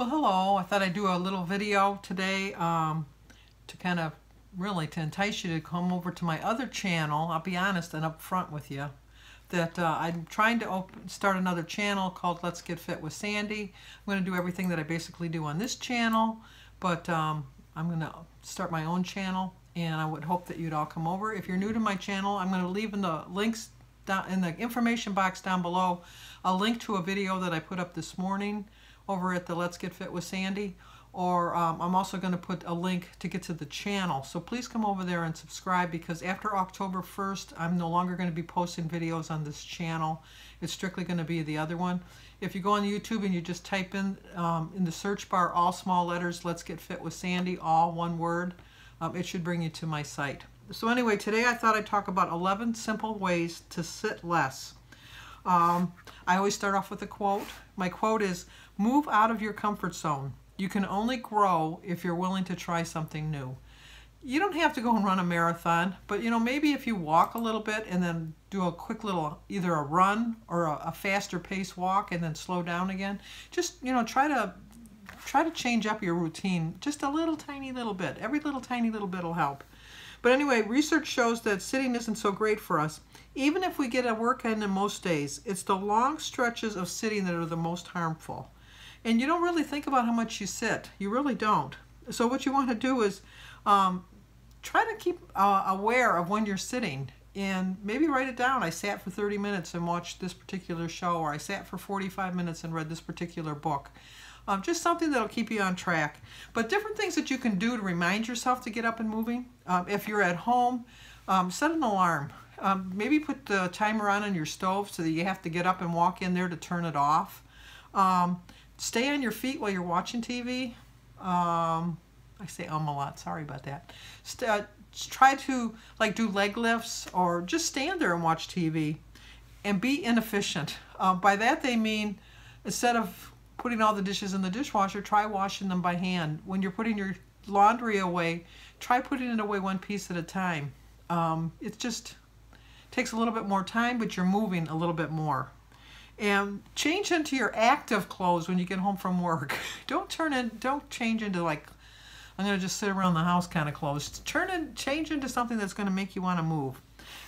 Well, hello. I thought I'd do a little video today to kind of to entice you to come over to my other channel. I'll be honest and upfront with you that I'm trying to start another channel called Let's Get Fit with Sandy. I'm going to do everything that I basically do on this channel, but I'm going to start my own channel, and I would hope that you'd all come over. If you're new to my channel, I'm going to leave in the links down in the information box down below a link to a video that I put up this morning over at the Let's Get Fit with Sandy, or I'm also going to put a link to get to the channel. So please come over there and subscribe, because after October 1st, I'm no longer going to be posting videos on this channel. It's strictly going to be the other one. If you go on YouTube and you just type in the search bar, all small letters, Let's Get Fit with Sandy, all one word, it should bring you to my site. So anyway, today I thought I'd talk about 11 simple ways to sit less. I always start off with a quote. My quote is, "Move out of your comfort zone. You can only grow if you're willing to try something new." You don't have to go and run a marathon, but maybe if you walk a little bit and then do a quick little, either a run or a faster pace walk and then slow down again. Just try to change up your routine just a little tiny little bit. Every little tiny little bit will help. But anyway, research shows that sitting isn't so great for us. Even if we get a workout in most days, it's the long stretches of sitting that are the most harmful. And you don't really think about how much you sit. You really don't. So what you want to do is try to keep aware of when you're sitting, and maybe write it down. I sat for 30 minutes and watched this particular show, or I sat for 45 minutes and read this particular book. Just something that'll keep you on track. But different things that you can do to remind yourself to get up and moving. If you're at home, set an alarm. Maybe put the timer on your stove so that you have to get up and walk in there to turn it off. Stay on your feet while you're watching TV. I say a lot, sorry about that. Try to do leg lifts, or just stand there and watch TV, and be inefficient. By that they mean, instead of putting all the dishes in the dishwasher, try washing them by hand. When you're putting your laundry away, try putting it away one piece at a time. It just takes a little bit more time, but you're moving a little bit more. And change into your active clothes when you get home from work. Don't change into I'm going to just sit around the house kind of clothes. Change into something that's going to make you want to move.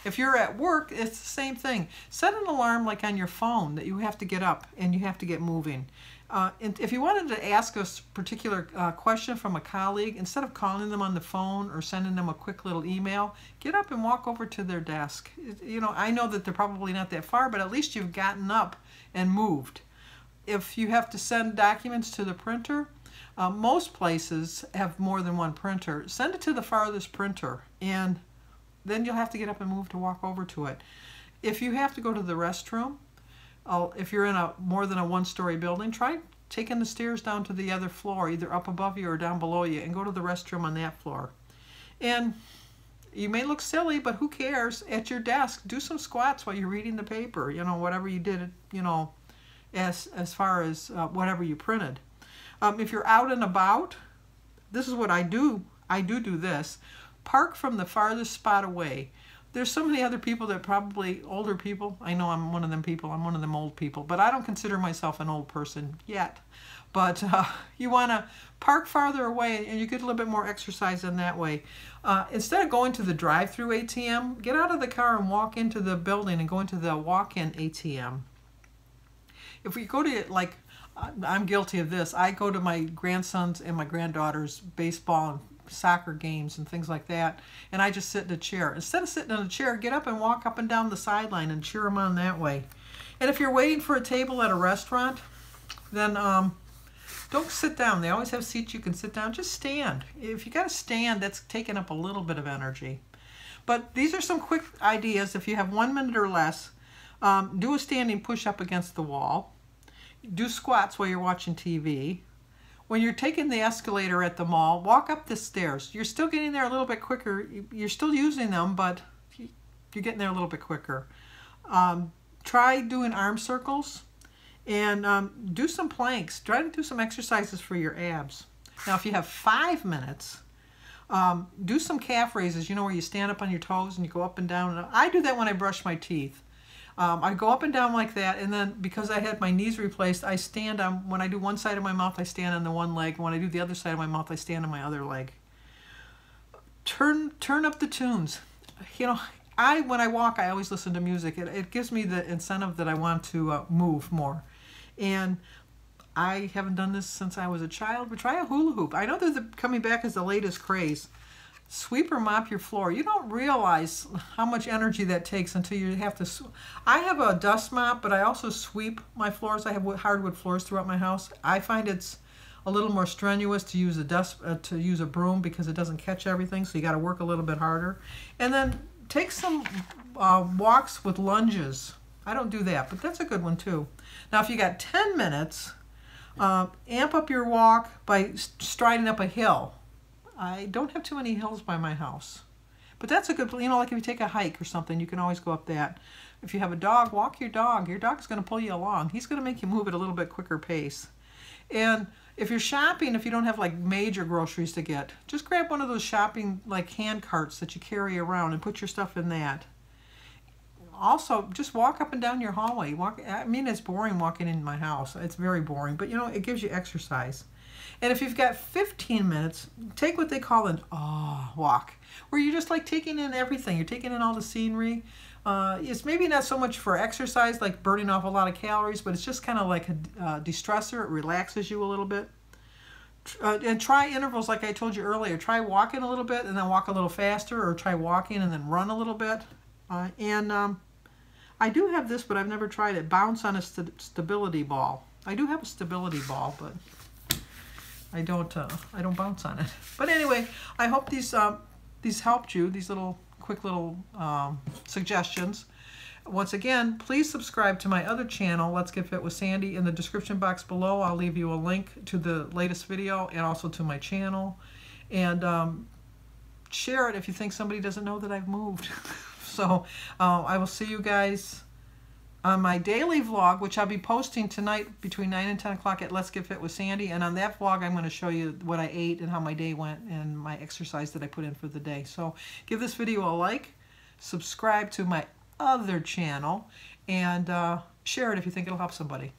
If you're at work, it's the same thing. Set an alarm on your phone that you have to get up and you have to get moving. And if you wanted to ask a particular question from a colleague, instead of calling them on the phone or sending them a quick little email, get up and walk over to their desk. I know that they're probably not that far, but at least you've gotten up and moved. If you have to send documents to the printer, most places have more than one printer. Send it to the farthest printer, and then you'll have to get up and move to walk over to it. If you have to go to the restroom, if you're in more than a one-story building, try taking the stairs down to the other floor, either up above you or down below you, and go to the restroom on that floor. And you may look silly, but who cares? At your desk, do some squats while you're reading the paper, whatever you did, as far as whatever you printed. If you're out and about, this is what I do. I do this. Park from the farthest spot away. There's so many other people that probably, older people, I know I'm one of them people, I'm one of them old people, but I don't consider myself an old person yet. But you want to park farther away, and you get a little bit more exercise in that way. Instead of going to the drive-through ATM, get out of the car and walk into the building and go into the walk-in ATM. If we go to, I'm guilty of this, I go to my grandson's and my granddaughter's baseball and soccer games and things like that, and I just sit in a chair. Instead of sitting in a chair, get up and walk up and down the sideline and cheer them on that way. And if you're waiting for a table at a restaurant, then don't sit down. They always have seats you can sit down. Just stand. If you got to stand, that's taking up a little bit of energy. But these are some quick ideas. If you have 1 minute or less, do a standing push-up against the wall. Do squats while you're watching TV. When you're taking the escalator at the mall, walk up the stairs. You're still getting there a little bit quicker. You're still using them, but you're getting there a little bit quicker. Try doing arm circles, and do some planks. Try to do some exercises for your abs. Now, if you have 5 minutes, do some calf raises, where you stand up on your toes and you go up and down. I do that when I brush my teeth. I go up and down like that, and then because I had my knees replaced, I stand on, when I do one side of my mouth, I stand on the one leg. When I do the other side of my mouth, I stand on my other leg. Turn up the tunes. You know, when I walk, I always listen to music. It gives me the incentive that I want to move more. And I haven't done this since I was a child, but try a hula hoop. I know they're coming back as the latest craze. Sweep or mop your floor. You don't realize how much energy that takes until you have to. I have a dust mop, but I also sweep my floors. I have hardwood floors throughout my house. I find it's a little more strenuous to use a broom because it doesn't catch everything, so you got to work a little bit harder. And then take some walks with lunges. I don't do that, but that's a good one too. Now, if you got 10 minutes, amp up your walk by striding up a hill. I don't have too many hills by my house, but that's a good, like if you take a hike or something, you can always go up that. If you have a dog, walk your dog. Your dog's going to pull you along. He's going to make you move at a little bit quicker pace. And if you're shopping, if you don't have like major groceries to get, just grab one of those shopping like hand carts that you carry around and put your stuff in that. Also, just walk up and down your hallway. I mean, it's boring walking in my house. It's very boring, but it gives you exercise. And if you've got 15 minutes, take what they call an walk, where you're just like taking in everything. You're taking in all the scenery. It's maybe not so much for exercise, like burning off a lot of calories, but it's just kind of like a de-stressor. It relaxes you a little bit. And try intervals like I told you earlier. Try walking a little bit and then walk a little faster, or try walking and then run a little bit. I do have this, but I've never tried it. Bounce on a stability ball. I do have a stability ball, but I don't bounce on it. But anyway, I hope these helped you. These quick little suggestions. Once again, please subscribe to my other channel, Let's Get Fit with Sandy. In the description box below, I'll leave you a link to the latest video and also to my channel. And share it if you think somebody doesn't know that I've moved. So I will see you guys on my daily vlog, which I'll be posting tonight between 9 and 10 o'clock at Let's Get Fit with Sandy. And on that vlog, I'm going to show you what I ate and how my day went and my exercise that I put in for the day. So give this video a like, subscribe to my other channel, and share it if you think it'll help somebody.